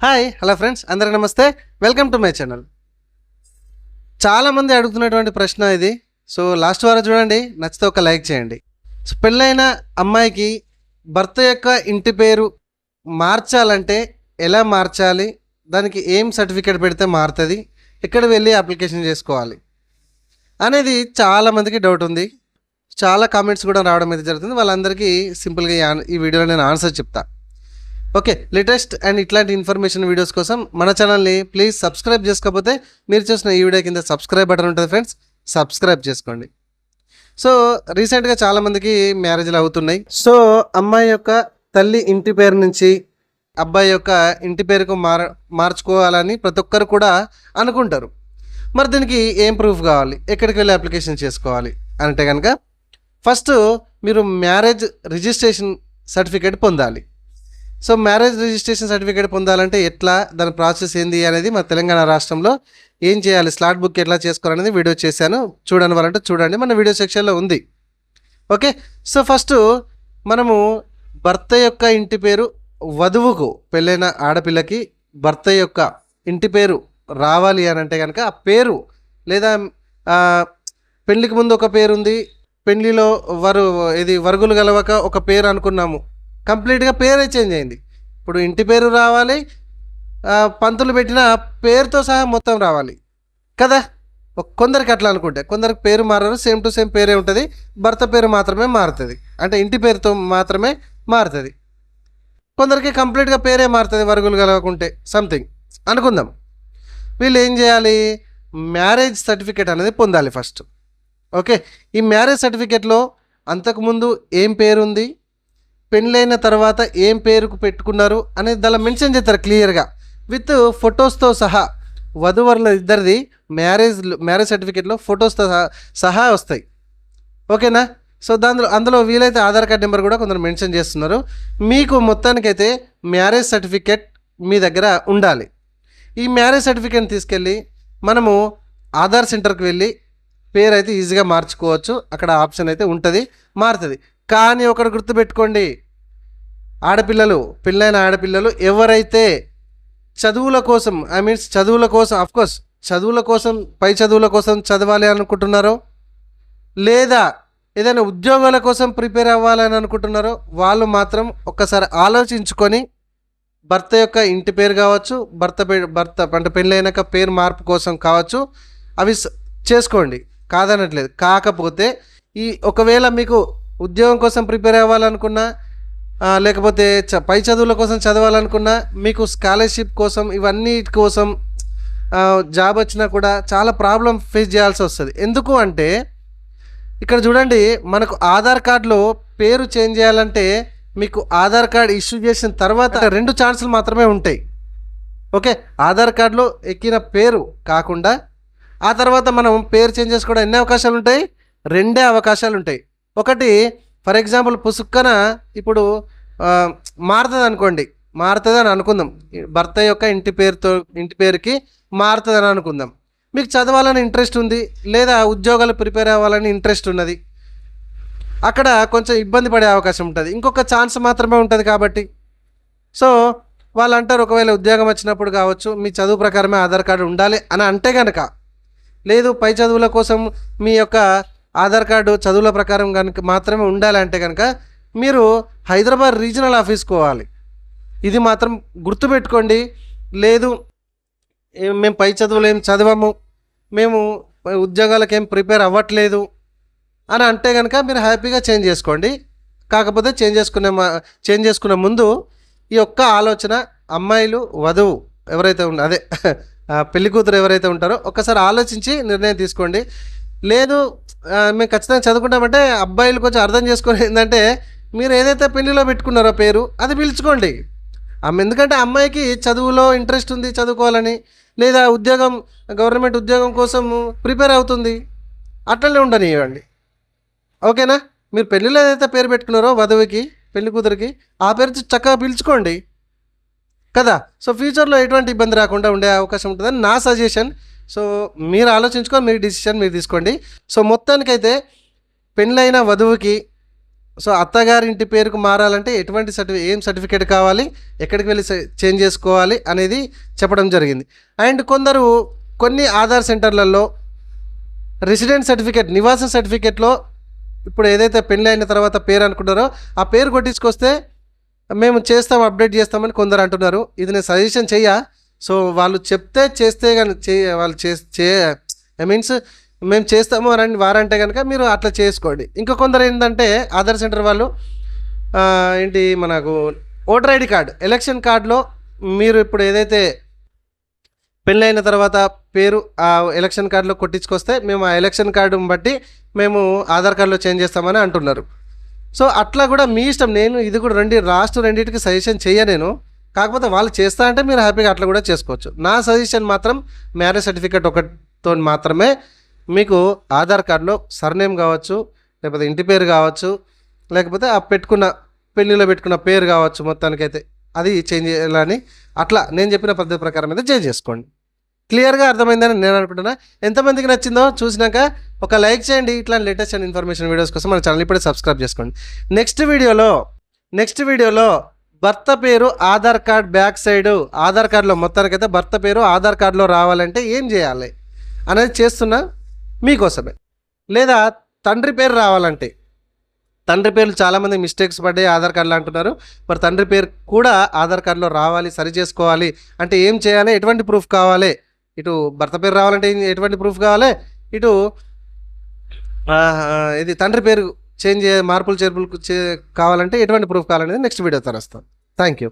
Hi hello friends, అందరికీ నమస్తే. Welcome to my channel. చాలామంది అడుగుతున్నటువంటి ప్రశ్న ఇది. సో లాస్ట్ వారం చూడండి, నచ్చితే ఒక లైక్ చేయండి. సో పెళ్ళైన అమ్మాయికి భర్త యొక్క ఇంటి పేరు మార్చాలంటే ఎలా మార్చాలి, దానికి ఏం సర్టిఫికేట్ పెడితే మారుతుంది, ఎక్కడ వెళ్ళి అప్లికేషన్ చేసుకోవాలి అనేది చాలామందికి డౌట్ ఉంది. చాలా కామెంట్స్ కూడా రావడం అయితే జరుగుతుంది. వాళ్ళందరికీ సింపుల్గా ఈ వీడియోలో నేను ఆన్సర్ చెప్తా. ఓకే, లేటెస్ట్ అండ్ ఇట్లాంటి ఇన్ఫర్మేషన్ వీడియోస్ కోసం మన ఛానల్ని ప్లీజ్ సబ్స్క్రైబ్ చేసుకోకపోతే మీరు చూసిన ఈ వీడియో కింద సబ్స్క్రైబ్ బటన్ ఉంటుంది ఫ్రెండ్స్, సబ్స్క్రైబ్ చేసుకోండి. సో రీసెంట్గా చాలామందికి మ్యారేజ్లు అవుతున్నాయి. సో అమ్మాయి యొక్క తల్లి ఇంటి పేరు నుంచి అబ్బాయి యొక్క ఇంటి పేరుకు మార్చుకోవాలని ప్రతి ఒక్కరు కూడా అనుకుంటారు. మరి దీనికి ఏం ప్రూఫ్ కావాలి, ఎక్కడికి వెళ్ళి అప్లికేషన్ చేసుకోవాలి అంటే కనుక ఫస్ట్ మీరు మ్యారేజ్ రిజిస్ట్రేషన్ సర్టిఫికేట్ పొందాలి. సో మ్యారేజ్ రిజిస్ట్రేషన్ సర్టిఫికేట్ పొందాలంటే ఎట్లా, దాని ప్రాసెస్ ఏంది అనేది మన తెలంగాణ రాష్ట్రంలో ఏం చేయాలి, స్లాట్ బుక్ ఎట్లా చేసుకోవాలనేది వీడియో చేశాను. చూడని వాళ్ళంటే చూడండి, మన వీడియో సెక్షన్లో ఉంది. ఓకే, సో ఫస్ట్ మనము భర్త యొక్క ఇంటి పేరు, వధువుకు పెళ్ళైన ఆడపిల్లకి భర్త యొక్క ఇంటి పేరు రావాలి అని అంటే కనుక ఆ పేరు, లేదా పెళ్ళికి ముందు ఒక పేరు ఉంది, పెళ్ళిలో వరుగులు గలవక ఒక పేరు అనుకున్నాము, కంప్లీట్గా పేరే చేంజ్ అయింది. ఇప్పుడు ఇంటి పేరు రావాలి, పంతులు పెట్టిన పేరుతో సహా మొత్తం రావాలి కదా. కొందరికి అట్లా అనుకుంటే, కొందరికి పేరు మారరు, సేమ్ టు సేమ్ పేరే ఉంటుంది, భర్త పేరు మాత్రమే మారుతుంది, అంటే ఇంటి పేరుతో మాత్రమే మారుతుంది. కొందరికి కంప్లీట్గా పేరే మారుతుంది వరుగులు కలవకుంటే సంథింగ్ అనుకుందాం. వీళ్ళు ఏం చేయాలి, మ్యారేజ్ సర్టిఫికేట్ అనేది పొందాలి ఫస్ట్. ఓకే, ఈ మ్యారేజ్ సర్టిఫికేట్లో అంతకుముందు ఏం పేరుంది, పెళ్ళైన తర్వాత ఏం పేరుకు పెట్టుకున్నారు అనేది దానిలో మెన్షన్ చేస్తారు క్లియర్గా, విత్ ఫొటోస్తో సహా. వధువరుల ఇద్దరిది మ్యారేజ్ సర్టిఫికేట్లో ఫొటోస్తో సహా వస్తాయి. ఓకేనా. సో అందులో వీలైతే ఆధార్ కార్డ్ నెంబర్ కూడా కొందరు మెన్షన్ చేస్తున్నారు. మీకు మొత్తానికైతే మ్యారేజ్ సర్టిఫికేట్ మీ దగ్గర ఉండాలి. ఈ మ్యారేజ్ సర్టిఫికేట్ని తీసుకెళ్ళి మనము ఆధార్ సెంటర్కి వెళ్ళి పేరు అయితే ఈజీగా మార్చుకోవచ్చు. అక్కడ ఆప్షన్ అయితే ఉంటుంది, మారుతుంది. కానీ ఒకటి గుర్తుపెట్టుకోండి, ఆడపిల్లలు, పెళ్ళైన ఆడపిల్లలు ఎవరైతే చదువుల కోసం, అఫ్కోర్స్ చదువుల కోసం, పై చదువుల కోసం చదవాలి అనుకుంటున్నారో, లేదా ఏదైనా ఉద్యోగాల కోసం ప్రిపేర్ అవ్వాలని అనుకుంటున్నారో వాళ్ళు మాత్రం ఒక్కసారి ఆలోచించుకొని భర్త యొక్క ఇంటి పేరు కావచ్చు, భర్త అంటే పెళ్ళైనాక పేరు మార్పు కోసం కావచ్చు, అవి చేసుకోండి, కాదనట్లేదు. కాకపోతే ఒకవేళ మీకు ఉద్యోగం కోసం ప్రిపేర్ అవ్వాలనుకున్నా, లేకపోతే పై చదువుల కోసం చదవాలనుకున్నా, మీకు స్కాలర్షిప్ కోసం, ఇవన్నీ కోసం జాబ్ వచ్చినా కూడా చాలా ప్రాబ్లం ఫేస్ చేయాల్సి వస్తుంది. ఎందుకు అంటే ఇక్కడ చూడండి, మనకు ఆధార్ కార్డులో పేరు చేంజ్ చేయాలంటే మీకు ఆధార్ కార్డ్ ఇష్యూ చేసిన తర్వాత 2 ఛాన్సులు మాత్రమే ఉంటాయి. ఓకే, ఆధార్ కార్డులో ఎక్కిన పేరు కాకుండా ఆ తర్వాత మనం పేరు చేంజ్ చేసుకోవడం ఎన్ని అవకాశాలు ఉంటాయి, 2 అవకాశాలు ఉంటాయి. ఒకటి, ఫర్ ఎగ్జాంపుల్ పుసుక్కన ఇప్పుడు మారుతుంది అనుకోండి, మారుతుంది అని అనుకుందాం, భర్త యొక్క ఇంటి పేరుకి మారుతుంది అని అనుకుందాం. మీకు చదవాలని ఇంట్రెస్ట్ ఉంది, లేదా ఉద్యోగాలు ప్రిపేర్ అవ్వాలని ఇంట్రెస్ట్ ఉన్నది, అక్కడ కొంచెం ఇబ్బంది పడే అవకాశం ఉంటుంది. ఇంకొక ఛాన్స్ మాత్రమే ఉంటుంది కాబట్టి సో వాళ్ళు అంటారు, ఒకవేళ ఉద్యోగం వచ్చినప్పుడు కావచ్చు మీ చదువు ప్రకారమే ఆధార్ కార్డు ఉండాలి అని అంటే కనుక, లేదు పై చదువుల కోసం మీ యొక్క ఆధార్ కార్డు చదువుల ప్రకారం కనుక మాత్రమే ఉండాలంటే కనుక మీరు హైదరాబాద్ రీజనల్ ఆఫీస్కి పోవాలి. ఇది మాత్రం గుర్తుపెట్టుకోండి. లేదు మేము పై చదువులు ఏం చదవము, మేము ఉద్యోగాలకు ఏం ప్రిపేర్ అవ్వట్లేదు అని అంటే కనుక మీరు హ్యాపీగా చేంజ్ చేసుకోండి. కాకపోతే చేంజ్ చేసుకునే ముందు ఈ ఒక్క ఆలోచన అమ్మాయిలు, వధువు ఎవరైతే అదే పెళ్లి కూతురు ఎవరైతే ఉంటారో ఒక్కసారి ఆలోచించి నిర్ణయం తీసుకోండి. లేదు మేము ఖచ్చితంగా చదువుకుంటామంటే అబ్బాయిలు కొంచెం అర్థం చేసుకొని ఏంటంటే, మీరు ఏదైతే పెళ్లిలో పెట్టుకున్నారో పేరు అది పిలుచుకోండి. ఎందుకంటే అమ్మాయికి చదువులో ఇంట్రెస్ట్ ఉంది, చదువుకోవాలని, లేదా గవర్నమెంట్ ఉద్యోగం కోసం ప్రిపేర్ అవుతుంది, అట్లనే ఉండనివ్వండి. ఓకేనా. మీరు పెళ్ళిలో ఏదైతే పేరు పెట్టుకున్నారో వధువుకి, పెళ్లి కూతురికి, ఆ పేరు చక్కగా పిలుచుకోండి కదా. సో ఫ్యూచర్లో ఎటువంటి ఇబ్బంది రాకుండా ఉండే అవకాశం ఉంటుందని నా సజెషన్. సో మీరు ఆలోచించుకొని మీ డిసిషన్ మీరు తీసుకోండి. సో మొత్తానికైతే పెళ్ళైన వధువుకి సో అత్తగారి ఇంటి పేరుకు మారాలంటే ఎటువంటి ఏం సర్టిఫికేట్ కావాలి, ఎక్కడికి వెళ్ళి చేంజ్ చేసుకోవాలి అనేది చెప్పడం జరిగింది. అండ్ కొన్ని ఆధార్ సెంటర్లలో రెసిడెంట్ సర్టిఫికేట్, నివాస సర్టిఫికేట్లో ఇప్పుడు ఏదైతే పెళ్ళి అయిన తర్వాత పేరు అనుకుంటారో ఆ పేరు కొట్టించుకొస్తే మేము చేస్తాం, అప్డేట్ చేస్తామని కొందరు అంటున్నారు. ఇది నేను సజెషన్ సో వాళ్ళు చెప్తే చేస్తే కానీ వాళ్ళు మీన్స్ మేము చేస్తాము అని వారంటే కనుక మీరు అట్లా చేసుకోండి. ఇంకా కొందరు ఏంటంటే ఆధార్ సెంటర్ వాళ్ళు ఏంటి మనకు ఓటర్ ఐడి కార్డు, ఎలక్షన్ కార్డులో మీరు ఇప్పుడు ఏదైతే పెళ్ళైన తర్వాత పేరు ఆ ఎలక్షన్ కార్డులో కొట్టించుకొస్తే మేము ఆ ఎలక్షన్ కార్డుని బట్టి మేము ఆధార్ కార్డులో చేంజ్ చేస్తామని అంటున్నారు. సో అట్లా కూడా మీ ఇష్టం. నేను ఇది కూడా రెండింటికి సజెషన్ నేను. కాకపోతే వాళ్ళు చేస్తా అంటే మీరు హ్యాపీగా అట్లా కూడా చేసుకోవచ్చు. నా సజెషన్ మాత్రం మ్యారేజ్ సర్టిఫికేట్ ఒకటితో మాత్రమే మీకు ఆధార్ కార్డులో సర్నేమ్ కావచ్చు, లేకపోతే ఇంటి పేరు కావచ్చు, లేకపోతే ఆ పెళ్ళిలో పెట్టుకున్న పేరు కావచ్చు, మొత్తానికైతే అది చేంజ్ చేయాలని అట్లా నేను చెప్పిన పద్ధతి ప్రకారం అయితే చేంజ్ చేసుకోండి. క్లియర్గా అర్థమైందని నేను అనుకుంటున్నా. ఎంతమందికి నచ్చిందో చూసినాక ఒక లైక్ చేయండి. ఇట్లా లేటెస్ట్ అండ్ ఇన్ఫర్మేషన్ వీడియోస్ కోసం మన ఛానల్ ఇప్పుడే సబ్స్క్రైబ్ చేసుకోండి. నెక్స్ట్ వీడియోలో భర్త పేరు Aadhaar card back side, Aadhaar కార్డులో మొత్తానికైతే భర్త పేరు ఆధార్ కార్డులో రావాలంటే ఏం చేయాలి అనేది చేస్తున్నా మీకోసమే. లేదా తండ్రి పేరు రావాలంటే, తండ్రి పేర్లు చాలామంది మిస్టేక్స్ పడ్డాయి ఆధార్ కార్డులో అంటున్నారు. మరి తండ్రి పేరు కూడా ఆధార్ కార్డులో రావాలి, సరి చేసుకోవాలి అంటే ఏం చేయాలి, ఎటువంటి ప్రూఫ్ కావాలి, ఇటు భర్త పేరు రావాలంటే ఎటువంటి ప్రూఫ్ కావాలి, ఇటు ఇది తండ్రి పేరు మార్పులు చేర్పులు కావాలంటే ఎటువంటి ప్రూఫ్ కావాలనేది నెక్స్ట్ వీడియో తరుస్తాను. Thank you.